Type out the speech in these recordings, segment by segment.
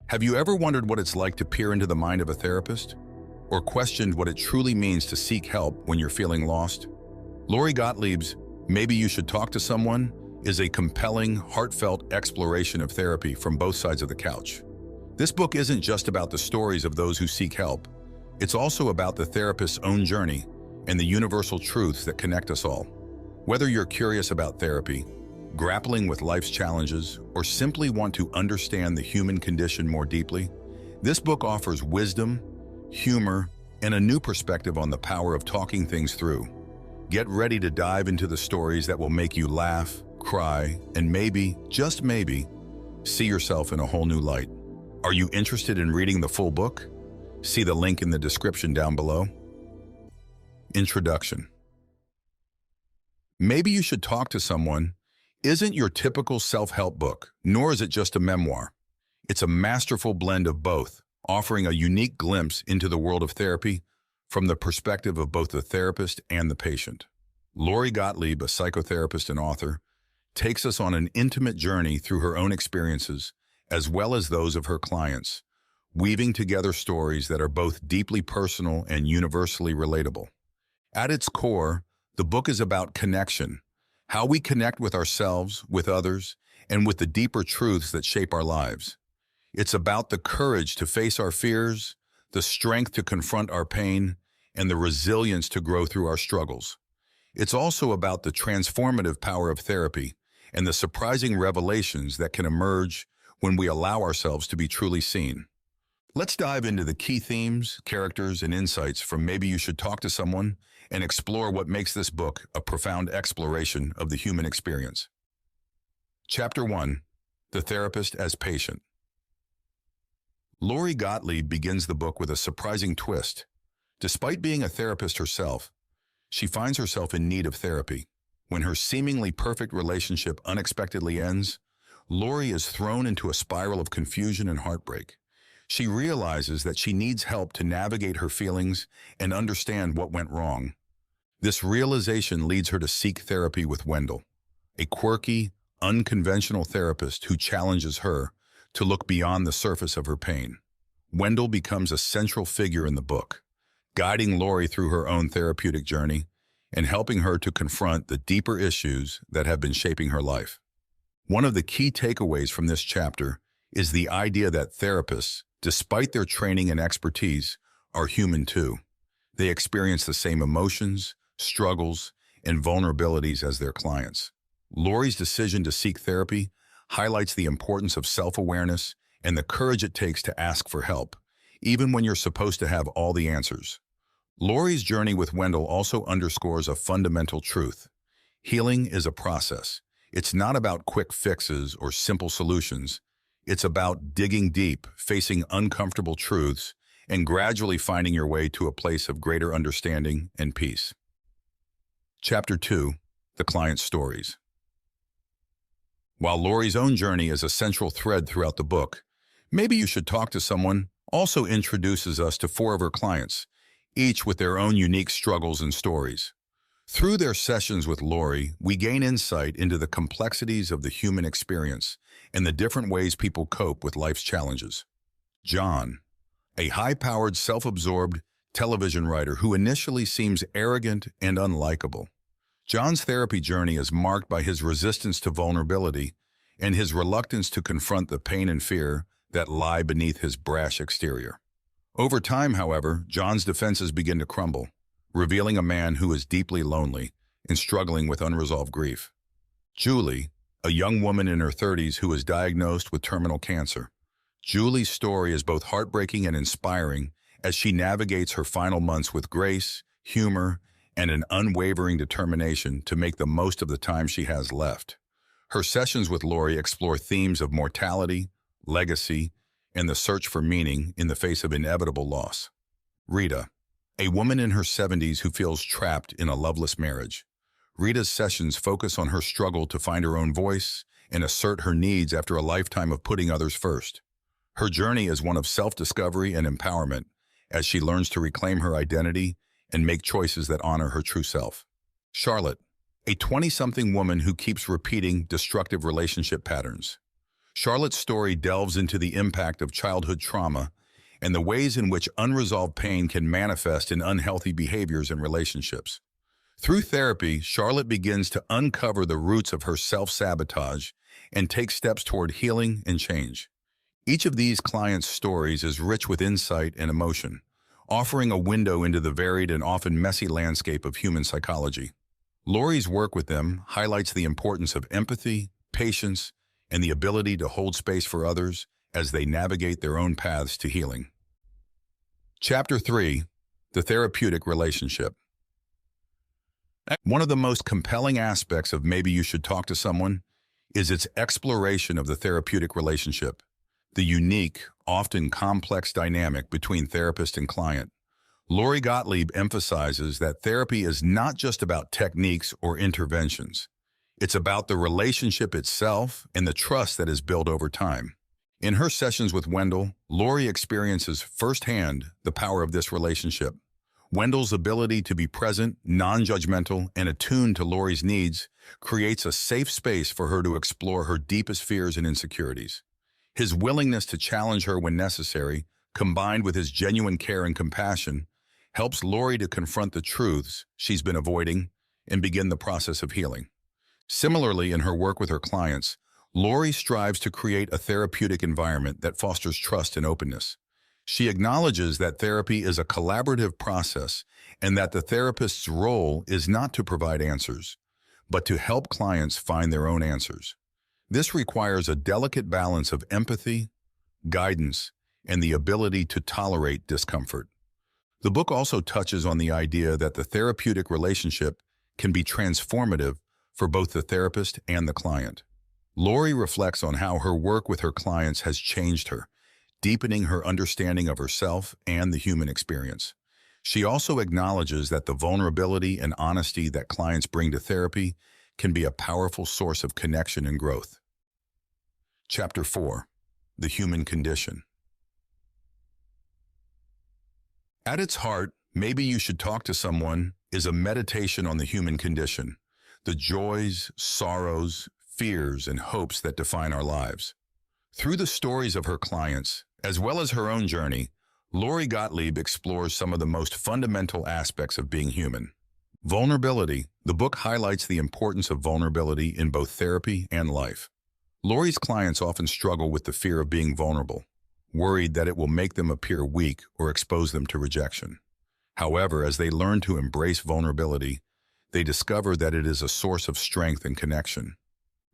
Have you ever wondered what it's like to peer into the mind of a therapist? Or questioned what it truly means to seek help when you're feeling lost? Lori Gottlieb's Maybe You Should Talk to Someone is a compelling, heartfelt exploration of therapy from both sides of the couch. This book isn't just about the stories of those who seek help. It's also about the therapist's own journey and the universal truths that connect us all. Whether you're curious about therapy, grappling with life's challenges, or simply want to understand the human condition more deeply, this book offers wisdom, humor, and a new perspective on the power of talking things through. Get ready to dive into the stories that will make you laugh, cry, and maybe, just maybe, see yourself in a whole new light. Are you interested in reading the full book? See the link in the description down below. Introduction. Maybe You Should Talk to Someone isn't your typical self-help book, nor is it just a memoir. It's a masterful blend of both, offering a unique glimpse into the world of therapy from the perspective of both the therapist and the patient. Lori Gottlieb, a psychotherapist and author, takes us on an intimate journey through her own experiences, as well as those of her clients, weaving together stories that are both deeply personal and universally relatable. At its core, the book is about connection, how we connect with ourselves, with others, and with the deeper truths that shape our lives. It's about the courage to face our fears, the strength to confront our pain, and the resilience to grow through our struggles. It's also about the transformative power of therapy and the surprising revelations that can emerge when we allow ourselves to be truly seen. Let's dive into the key themes, characters, and insights from Maybe You Should Talk to Someone and explore what makes this book a profound exploration of the human experience. Chapter 1. The Therapist as Patient. Lori Gottlieb begins the book with a surprising twist. Despite being a therapist herself, she finds herself in need of therapy. When her seemingly perfect relationship unexpectedly ends, Lori is thrown into a spiral of confusion and heartbreak. She realizes that she needs help to navigate her feelings and understand what went wrong. This realization leads her to seek therapy with Wendell, a quirky, unconventional therapist who challenges her to look beyond the surface of her pain. Wendell becomes a central figure in the book, guiding Lori through her own therapeutic journey and helping her to confront the deeper issues that have been shaping her life. One of the key takeaways from this chapter is the idea that therapists, despite their training and expertise, are human too. They experience the same emotions, struggles, and vulnerabilities as their clients. Lori's decision to seek therapy highlights the importance of self-awareness and the courage it takes to ask for help, even when you're supposed to have all the answers. Lori's journey with Wendell also underscores a fundamental truth. Healing is a process. It's not about quick fixes or simple solutions. It's about digging deep, facing uncomfortable truths, and gradually finding your way to a place of greater understanding and peace. Chapter 2. The Client's Stories. While Lori's own journey is a central thread throughout the book, Maybe You Should Talk to Someone also introduces us to 4 of her clients, each with their own unique struggles and stories. Through their sessions with Lori, we gain insight into the complexities of the human experience and the different ways people cope with life's challenges. John, a high-powered, self-absorbed television writer who initially seems arrogant and unlikable. John's therapy journey is marked by his resistance to vulnerability and his reluctance to confront the pain and fear that lie beneath his brash exterior. Over time, however, John's defenses begin to crumble, revealing a man who is deeply lonely and struggling with unresolved grief. Julie, a young woman in her 30s who is diagnosed with terminal cancer. Julie's story is both heartbreaking and inspiring as she navigates her final months with grace, humor, and an unwavering determination to make the most of the time she has left. Her sessions with Lori explore themes of mortality, legacy, and the search for meaning in the face of inevitable loss. Rita, a woman in her 70s who feels trapped in a loveless marriage. Rita's sessions focus on her struggle to find her own voice and assert her needs after a lifetime of putting others first. Her journey is one of self-discovery and empowerment as she learns to reclaim her identity and make choices that honor her true self. Charlotte, a 20-something woman who keeps repeating destructive relationship patterns. Charlotte's story delves into the impact of childhood trauma and the ways in which unresolved pain can manifest in unhealthy behaviors and relationships. Through therapy, Charlotte begins to uncover the roots of her self-sabotage and take steps toward healing and change. Each of these clients' stories is rich with insight and emotion, offering a window into the varied and often messy landscape of human psychology. Lori's work with them highlights the importance of empathy, patience, and the ability to hold space for others as they navigate their own paths to healing. Chapter 3: The Therapeutic Relationship. One of the most compelling aspects of Maybe You Should Talk to Someone is its exploration of the therapeutic relationship, the unique, often complex dynamic between therapist and client. Lori Gottlieb emphasizes that therapy is not just about techniques or interventions. It's about the relationship itself and the trust that is built over time. In her sessions with Wendell, Lori experiences firsthand the power of this relationship. Wendell's ability to be present, non-judgmental, and attuned to Lori's needs creates a safe space for her to explore her deepest fears and insecurities. His willingness to challenge her when necessary, combined with his genuine care and compassion, helps Lori to confront the truths she's been avoiding and begin the process of healing. Similarly, in her work with her clients, Lori strives to create a therapeutic environment that fosters trust and openness. She acknowledges that therapy is a collaborative process and that the therapist's role is not to provide answers, but to help clients find their own answers. This requires a delicate balance of empathy, guidance, and the ability to tolerate discomfort. The book also touches on the idea that the therapeutic relationship can be transformative for both the therapist and the client. Lori reflects on how her work with her clients has changed her, deepening her understanding of herself and the human experience. She also acknowledges that the vulnerability and honesty that clients bring to therapy can be a powerful source of connection and growth. Chapter 4: The Human Condition. At its heart, Maybe You Should Talk to Someone is a meditation on the human condition, the joys, sorrows, fears, and hopes that define our lives. Through the stories of her clients, as well as her own journey, Lori Gottlieb explores some of the most fundamental aspects of being human. Vulnerability. The book highlights the importance of vulnerability in both therapy and life. Lori's clients often struggle with the fear of being vulnerable, worried that it will make them appear weak or expose them to rejection. However, as they learn to embrace vulnerability, they discover that it is a source of strength and connection.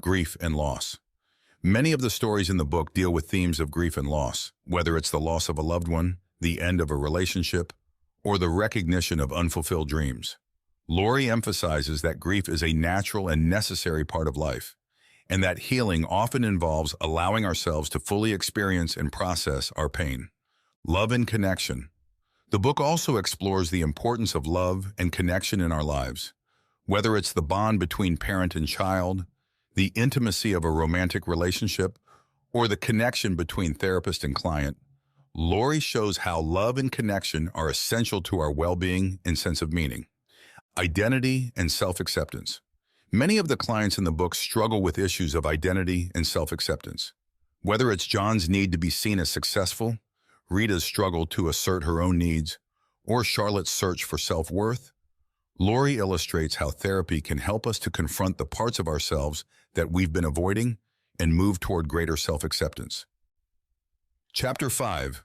Grief and loss. Many of the stories in the book deal with themes of grief and loss, whether it's the loss of a loved one, the end of a relationship, or the recognition of unfulfilled dreams. Lori emphasizes that grief is a natural and necessary part of life, and that healing often involves allowing ourselves to fully experience and process our pain. Love and connection. The book also explores the importance of love and connection in our lives, whether it's the bond between parent and child, the intimacy of a romantic relationship, or the connection between therapist and client. Lori shows how love and connection are essential to our well-being and sense of meaning. Identity and self-acceptance. Many of the clients in the book struggle with issues of identity and self-acceptance. Whether it's John's need to be seen as successful, Rita's struggle to assert her own needs, or Charlotte's search for self-worth, Lori illustrates how therapy can help us to confront the parts of ourselves that we've been avoiding and move toward greater self-acceptance. Chapter 5: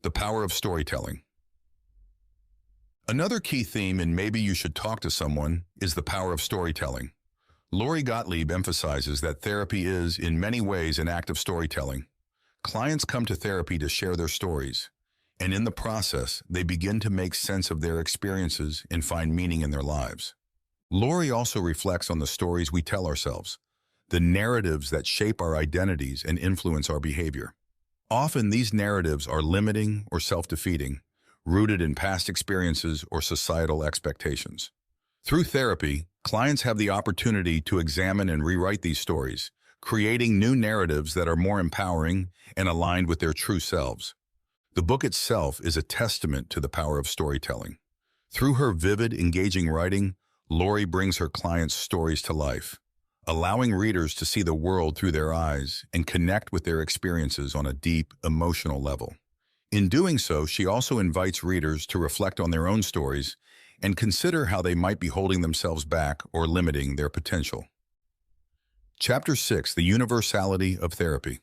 The Power of Storytelling. Another key theme in Maybe You Should Talk to Someone is the power of storytelling. Lori Gottlieb emphasizes that therapy is, in many ways, an act of storytelling. Clients come to therapy to share their stories, and in the process, they begin to make sense of their experiences and find meaning in their lives. Lori also reflects on the stories we tell ourselves, the narratives that shape our identities and influence our behavior. Often these narratives are limiting or self-defeating, rooted in past experiences or societal expectations. Through therapy, clients have the opportunity to examine and rewrite these stories, creating new narratives that are more empowering and aligned with their true selves. The book itself is a testament to the power of storytelling. Through her vivid, engaging writing, Lori brings her clients' stories to life, allowing readers to see the world through their eyes and connect with their experiences on a deep, emotional level. In doing so, she also invites readers to reflect on their own stories and consider how they might be holding themselves back or limiting their potential. Chapter 6: The Universality of Therapy.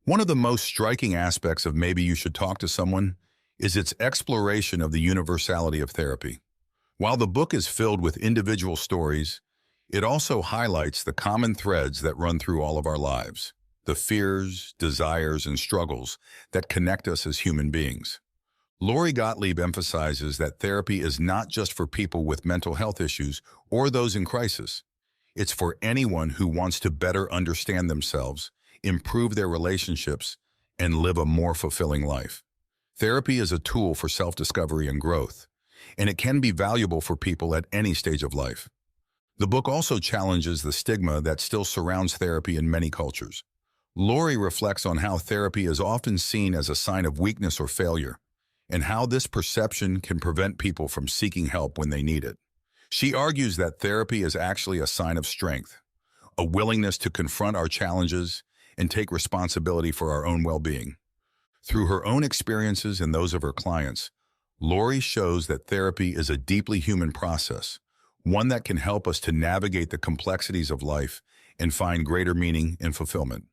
One of the most striking aspects of Maybe You Should Talk to Someone is its exploration of the universality of therapy. While the book is filled with individual stories, it also highlights the common threads that run through all of our lives, the fears, desires, and struggles that connect us as human beings. Lori Gottlieb emphasizes that therapy is not just for people with mental health issues or those in crisis. It's for anyone who wants to better understand themselves, improve their relationships, and live a more fulfilling life. Therapy is a tool for self-discovery and growth, and it can be valuable for people at any stage of life. The book also challenges the stigma that still surrounds therapy in many cultures. Lori reflects on how therapy is often seen as a sign of weakness or failure, and how this perception can prevent people from seeking help when they need it. She argues that therapy is actually a sign of strength, a willingness to confront our challenges and take responsibility for our own well-being. Through her own experiences and those of her clients, Lori shows that therapy is a deeply human process, one that can help us to navigate the complexities of life and find greater meaning and fulfillment.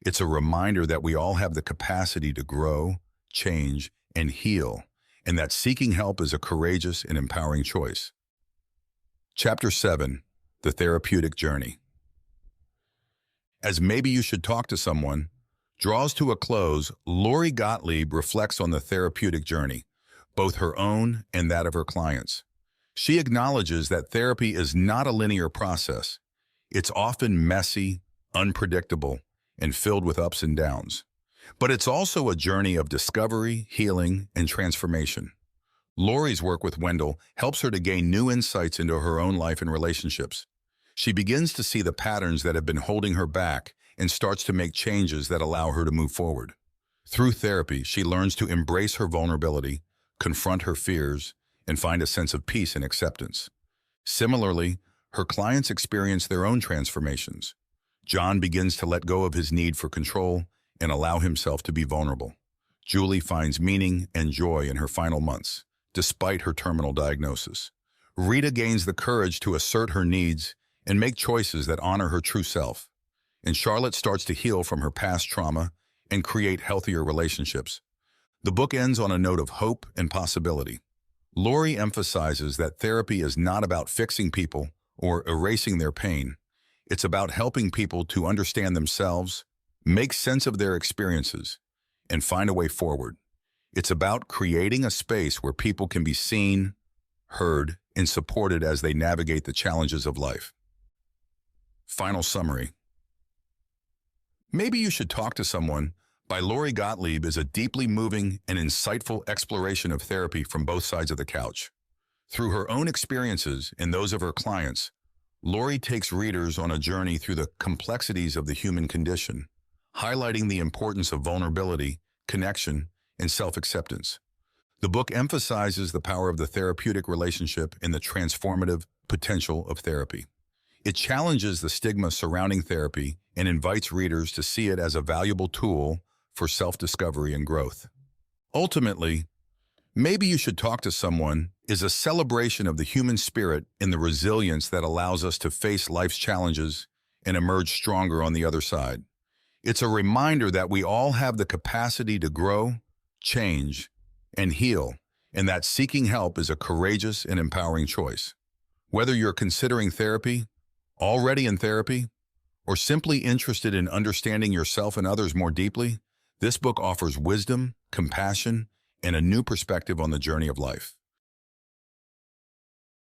It's a reminder that we all have the capacity to grow, change, and heal, and that seeking help is a courageous and empowering choice. Chapter 7: The Therapeutic Journey. As Maybe You Should Talk to Someone draws to a close, Lori Gottlieb reflects on the therapeutic journey, both her own and that of her clients. She acknowledges that therapy is not a linear process. It's often messy, unpredictable, and filled with ups and downs. But it's also a journey of discovery, healing, and transformation. Lori's work with Wendell helps her to gain new insights into her own life and relationships. She begins to see the patterns that have been holding her back and starts to make changes that allow her to move forward. Through therapy, she learns to embrace her vulnerability, confront her fears, and find a sense of peace and acceptance. Similarly, her clients experience their own transformations. John begins to let go of his need for control and allow himself to be vulnerable. Julie finds meaning and joy in her final months, despite her terminal diagnosis. Rita gains the courage to assert her needs and make choices that honor her true self. And Charlotte starts to heal from her past trauma and create healthier relationships. The book ends on a note of hope and possibility. Lori emphasizes that therapy is not about fixing people or erasing their pain. It's about helping people to understand themselves, make sense of their experiences, and find a way forward. It's about creating a space where people can be seen, heard, and supported as they navigate the challenges of life. Final summary. Maybe You Should Talk to Someone by Lori Gottlieb is a deeply moving and insightful exploration of therapy from both sides of the couch. Through her own experiences and those of her clients, Lori takes readers on a journey through the complexities of the human condition, highlighting the importance of vulnerability, connection, and self-acceptance. The book emphasizes the power of the therapeutic relationship and the transformative potential of therapy. It challenges the stigma surrounding therapy and invites readers to see it as a valuable tool for self-discovery and growth. Ultimately, Maybe You Should Talk to Someone is a celebration of the human spirit and the resilience that allows us to face life's challenges and emerge stronger on the other side. It's a reminder that we all have the capacity to grow, change, and heal, and that seeking help is a courageous and empowering choice. Whether you're considering therapy, already in therapy, or simply interested in understanding yourself and others more deeply, this book offers wisdom, compassion, and a new perspective on the journey of life.